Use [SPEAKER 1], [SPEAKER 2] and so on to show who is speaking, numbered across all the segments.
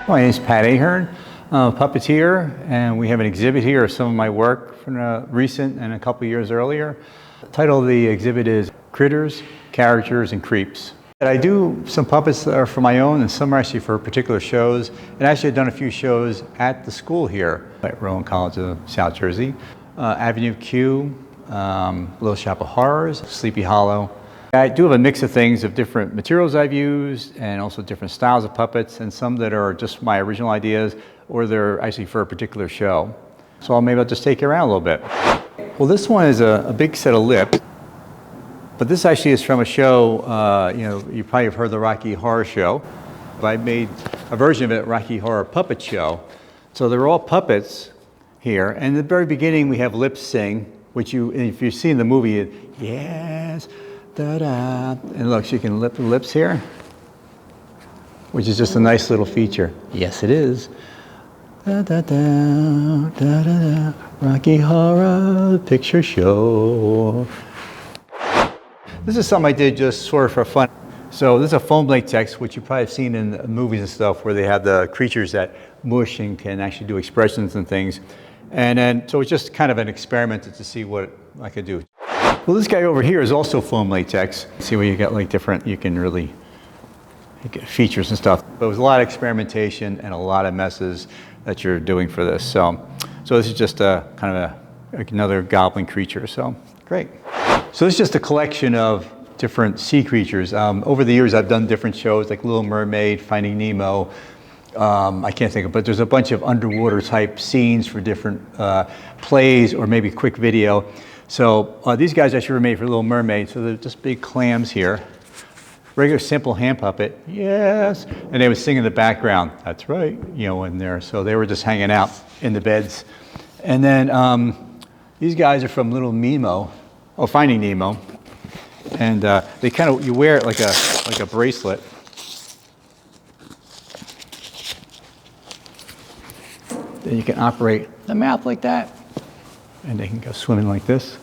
[SPEAKER 1] My name is Pat Ahearn. I'm a puppeteer, and we have an exhibit here of some of my work from recent and a couple years earlier. The title of the exhibit is Critters, Characters, and Creeps. I do some puppets that are for my own, and some are actually for particular shows. And actually I've done a few shows at the school here at Rowan College of South Jersey. Avenue Q, Little Shop of Horrors, Sleepy Hollow. I do have a mix of things of different materials I've used and also different styles of puppets, and some that are just my original ideas or they're actually for a particular show. So maybe I'll just take you around a little bit. Well, this one is a big set of lips, but this actually is from a show, you probably have heard the Rocky Horror Show. I made a version of it, Rocky Horror Puppet Show. So they're all puppets here, and at the very beginning we have lip sing, which if you've seen the movie, yes, da-da. And look, she can lip the lips here, which is just a nice little feature. Yes, it is. Da-da-da, da-da-da, Rocky Horror Picture Show. This is something I did just sort of for fun. So this is a foam latex, which you probably have seen in movies and stuff, where they have the creatures that mush and can actually do expressions and things. And then, so it's just kind of an experiment to see what I could do. Well, this guy over here is also foam latex. See where you got like different, you can really get features and stuff. But it was a lot of experimentation and a lot of messes that you're doing for this. So this is just a kind of another goblin creature. So great. So this is just a collection of different sea creatures. Over the years, I've done different shows like Little Mermaid, Finding Nemo. I can't think of, but there's a bunch of underwater type scenes for different plays or maybe quick video. So these guys actually were made for Little Mermaid. So they're just big clams here. Regular simple hand puppet, yes. And they would sing in the background, that's right, in there. So they were just hanging out in the beds. And then these guys are from Little Nemo, Finding Nemo. And they kind of, you wear it like a bracelet. Then you can operate the mouth like that. And they can go swimming like this.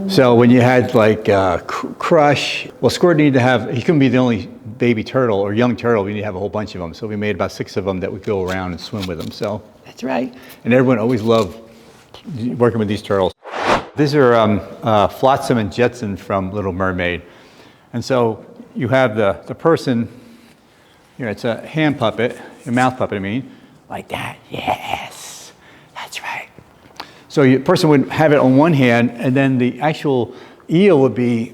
[SPEAKER 1] So when you had like Crush, well, Squirt needed to have, he couldn't be the only baby turtle or young turtle, we need to have a whole bunch of them. So we made about 6 of them that would go around and swim with them. So that's right. And everyone always loved working with these turtles. These are Flotsam and Jetsam from Little Mermaid. And so you have the person, it's a hand puppet, a mouth puppet, I mean, like that, yes, that's right. So the person would have it on one hand, and then the actual eel would be,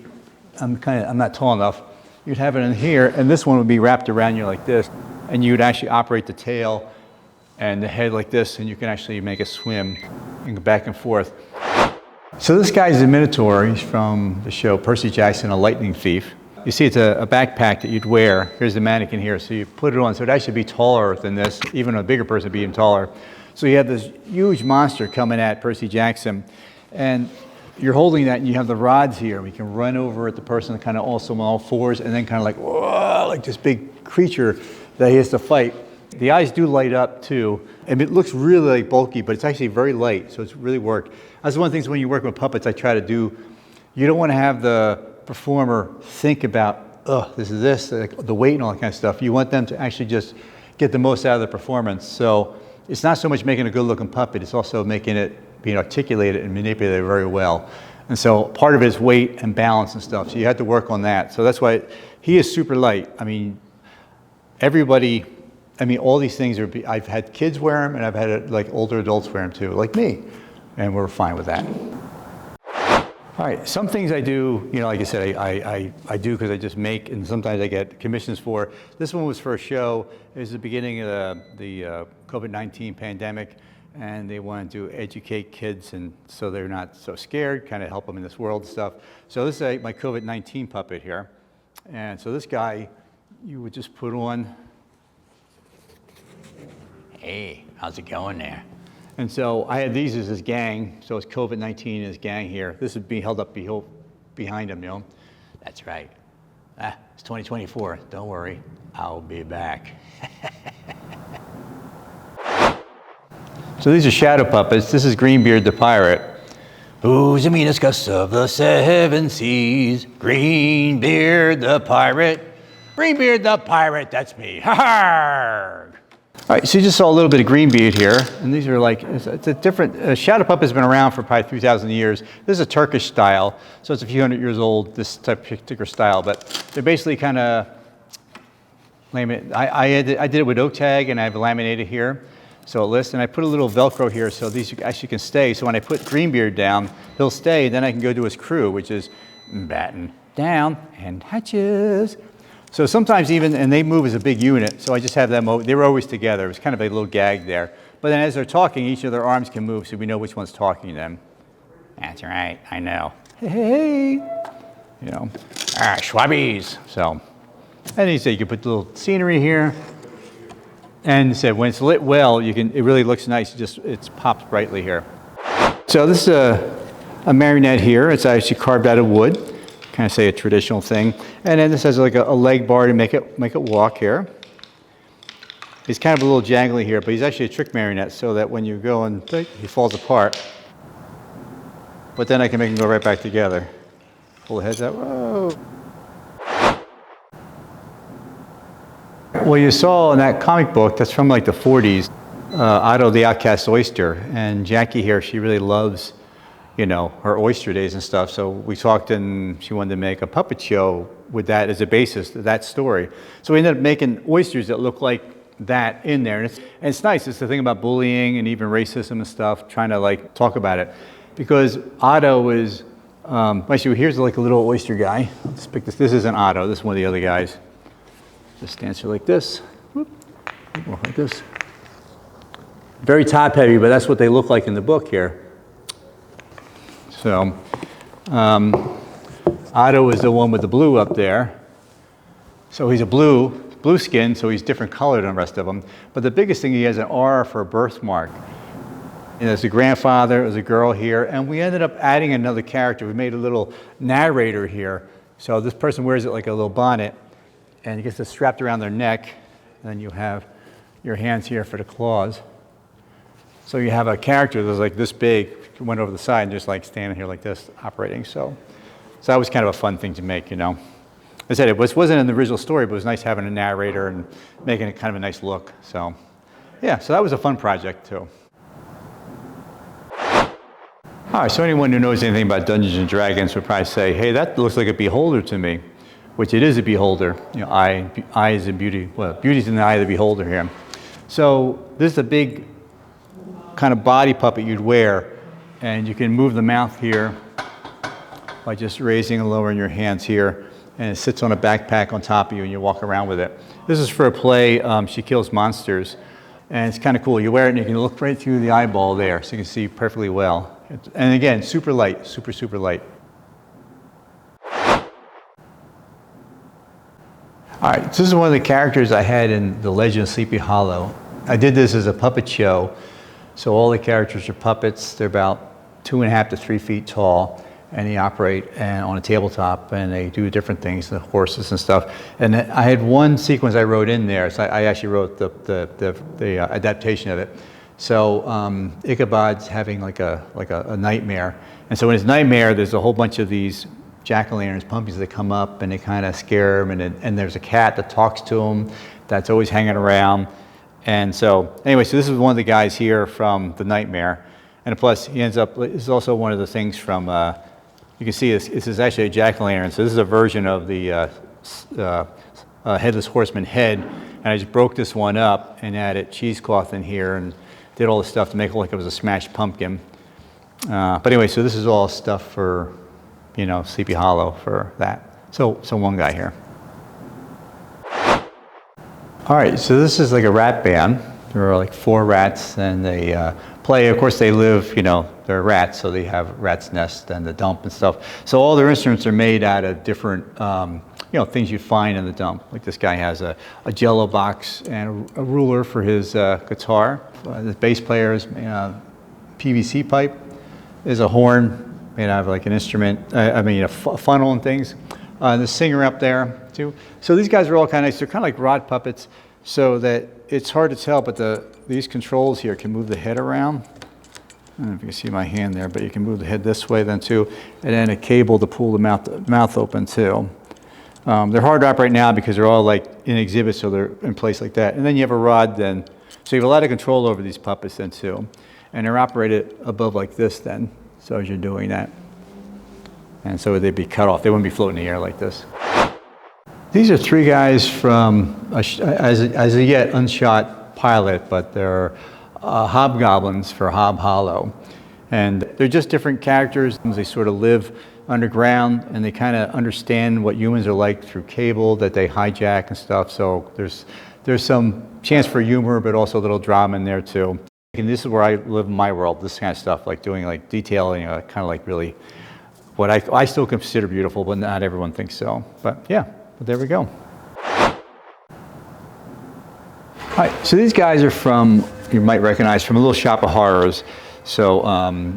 [SPEAKER 1] I'm not tall enough, you'd have it in here, and this one would be wrapped around you like this, and you'd actually operate the tail and the head like this, and you can actually make it swim and go back and forth. So this guy's a Minotaur. He's from the show Percy Jackson, A Lightning Thief. You see it's a backpack that you'd wear. Here's the mannequin here. So you put it on, so it'd actually be taller than this. Even a bigger person would be even taller. So you have this huge monster coming at Percy Jackson. And you're holding that, and you have the rods here. We can run over at the person kind of also on all fours, and then kind of like, whoa, like this big creature that he has to fight. The eyes do light up too. And it looks really like bulky, but it's actually very light, so it's really worked. That's one of the things when you work with puppets I try to do. You don't want to have the performer think about, this is this, like the weight and all that kind of stuff. You want them to actually just get the most out of the performance. So it's not so much making a good looking puppet, it's also making it being articulated and manipulated very well. And so part of it is weight and balance and stuff. So you have to work on that. So that's why he is super light. I mean, all these things I've had kids wear them, and I've had like older adults wear them too, like me. And we're fine with that. All right, some things I do, like I said, I do because I just make, and sometimes I get commissions for. This one was for a show. It was the beginning of the COVID-19 pandemic, and they wanted to educate kids, and so they're not so scared, kind of help them in this world and stuff. So this is my COVID-19 puppet here. And so this guy, you would just put on, hey, how's it going there? And so I had these as his gang, so it's COVID-19 and his gang here. This would be held up behind him, That's right. It's 2024, don't worry, I'll be back. So these are shadow puppets. This is Greenbeard the pirate. Who's the meanest gust of the 7 seas? Greenbeard the pirate. Greenbeard the pirate, that's me. Ha! All right, so you just saw a little bit of Greenbeard here, and these are like, it's a different, Shadow Puppet has been around for probably 3,000 years. This is a Turkish style, so it's a few hundred years old, this type of particular style, but they're basically kind of laminated. I did it with oak tag, and I have laminated here, so it lists, and I put a little Velcro here so these actually can stay, so when I put Greenbeard down, he'll stay, then I can go to his crew, which is batten down and hatches. So sometimes even, and they move as a big unit, so I just have them, they were always together. It was kind of a little gag there. But then as they're talking, each of their arms can move so we know which one's talking to them. That's right, I know. Hey, you know, Schwabbies. So, and you say you can put a little scenery here. And you said when it's lit well, you can, it really looks nice, it's pops brightly here. So this is a marionette here. It's actually carved out of wood. Kind of say a traditional thing. And then this has like a leg bar to make it walk here. He's kind of a little jangly here, but he's actually a trick marionette so that when you go and he falls apart. But then I can make him go right back together. Pull the heads out. Whoa. Well, you saw in that comic book, that's from like the 40s, Otto the Outcast Oyster. And Jackie here, she really loves, you know, her oyster days and stuff. So we talked and she wanted to make a puppet show with that as a basis, that story. So we ended up making oysters that look like that in there. And it's nice. It's the thing about bullying and even racism and stuff, trying to like talk about it. Because Otto is, actually here's like a little oyster guy. Let's pick this. This isn't Otto. This is one of the other guys. Just stands here like this. Whoop. Like this. Very top heavy, but that's what they look like in the book here. So, Otto is the one with the blue up there. So he's a blue skin, so he's different color than the rest of them. But the biggest thing, he has an R for a birthmark. And there's a grandfather, there's a girl here, and we ended up adding another character. We made a little narrator here. So this person wears it like a little bonnet, and it gets it strapped around their neck. And then you have your hands here for the claws. So you have a character that's like this big, went over the side and just like standing here like this, operating. So that was kind of a fun thing to make, you know. I said it wasn't in the original story, but it was nice having a narrator and making it kind of a nice look. So yeah, so that was a fun project too. All right, so anyone who knows anything about Dungeons and Dragons would probably say, hey, that looks like a beholder to me, which it is a beholder. You know, eye is in beauty. Well, beauty's in the eye of the beholder here. So this is a big kind of body puppet you'd wear, and you can move the mouth here by just raising and lowering your hands here, and it sits on a backpack on top of you and you walk around with it. This is for a play, She Kills Monsters, and it's kind of cool. You wear it and you can look right through the eyeball there, so you can see perfectly well. And again, super light, super light. All right, so this is one of the characters I had in The Legend of Sleepy Hollow. I did this as a puppet show. So all the characters are puppets. They're about 2.5 to 3 feet tall, and they operate on a tabletop, and they do different things, the horses and stuff. And I had one sequence I wrote in there. So I actually wrote the adaptation of it. So Ichabod's having like a nightmare, and so in his nightmare, there's a whole bunch of these jack-o'-lanterns, pumpkins that come up, and they kind of scare him. And there's a cat that talks to him, that's always hanging around. And so, anyway, so this is one of the guys here from The Nightmare. And plus, he ends up, this is also one of the things from, you can see this is actually a jack-o'-lantern. So this is a version of the Headless Horseman head. And I just broke this one up and added cheesecloth in here and did all this stuff to make it look like it was a smashed pumpkin. But anyway, so this is all stuff for, you know, Sleepy Hollow for that. So one guy here. All right, so this is like a rat band. There are like 4 rats, and they play. Of course, they live, you know, they're rats, so they have rat's nest and the dump and stuff. So all their instruments are made out of different, you know, things you'd find in the dump. Like this guy has a Jello box and a ruler for his guitar. The bass player's PVC pipe. There's a horn made out of like an instrument. A funnel and things. The singer up there too. So these guys are all kind of nice. They're kind of like rod puppets, so that it's hard to tell, but these controls here can move the head around. I don't know if you can see my hand there, but you can move the head this way then too, and then a cable to pull the mouth open too. They're hard to operate now because they're all like in exhibits, so they're in place like that. And then you have a rod then, so you have a lot of control over these puppets then too. And they're operated above like this then, so as you're doing that. And so they'd be cut off. They wouldn't be floating in the air like this. These are 3 guys from, as a yet unshot pilot, but they're hobgoblins for Hob Hollow. And they're just different characters. They sort of live underground, and they kind of understand what humans are like through cable that they hijack and stuff. So there's some chance for humor, but also a little drama in there too. And this is where I live in my world, this kind of stuff, like doing like detailing, kind of like really what I still consider beautiful, but not everyone thinks so. But yeah, but there we go. All right, so these guys are from, you might recognize, from a little shop of horrors. So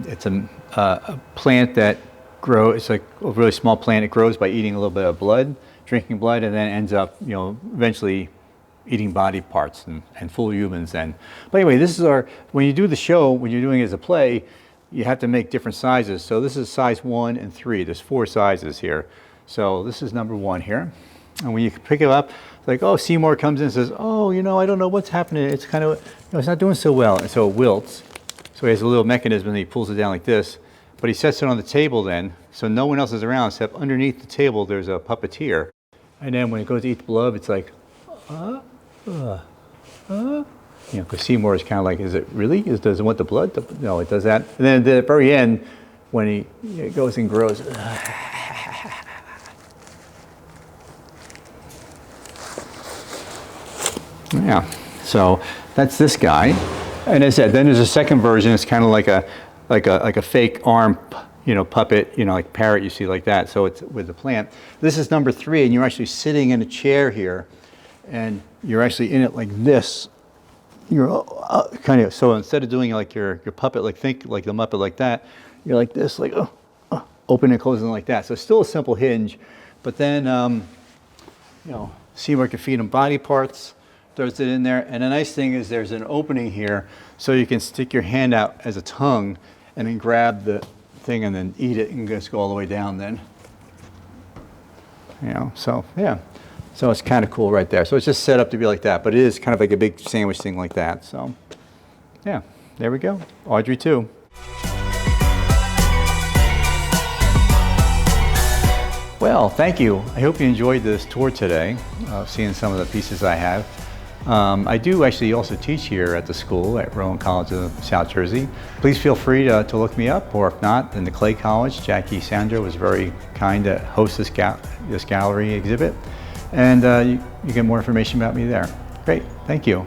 [SPEAKER 1] it's a plant that grows, it's like a really small plant. It grows by eating a little bit of blood, drinking blood, and then ends up, eventually eating body parts and full humans then. But anyway, this is when you do the show, when you're doing it as a play, you have to make different sizes. So this is size 1 and 3. There's 4 sizes here. So this is number 1 here. And when you pick it up, it's like, oh, Seymour comes in and says, oh, I don't know what's happening. It's kind of, it's not doing so well. And so it wilts. So he has a little mechanism and he pulls it down like this. But he sets it on the table then, so no one else is around except underneath the table there's a puppeteer. And then when it goes to eat the blood, it's like, because Seymour is kind of like, is it really? Does it want the blood? No, it does that. And then at the very end, when he goes and grows, yeah. So that's this guy. And as I said, then there's a second version. It's kind of like a fake arm, puppet, like parrot you see like that. So it's with the plant. This is number 3, and you're actually sitting in a chair here, and you're actually in it like this. You're kind of, so instead of doing like your puppet, like think like the Muppet like that, you're like this, like open and closing like that. So it's still a simple hinge, but then Seymour can feed him body parts, throws it in there, and the nice thing is there's an opening here, so you can stick your hand out as a tongue, and then grab the thing and then eat it, and just go all the way down then. So yeah. So it's kind of cool right there. So it's just set up to be like that, but it is kind of like a big sandwich thing like that. So yeah, there we go. Audrey too. Well, thank you. I hope you enjoyed this tour today, seeing some of the pieces I have. I do actually also teach here at the school at Rowan College of South Jersey. Please feel free to look me up, or if not, in the Clay College, Jackie Sandra was very kind to host this gallery exhibit. And you get more information about me there. Great, thank you.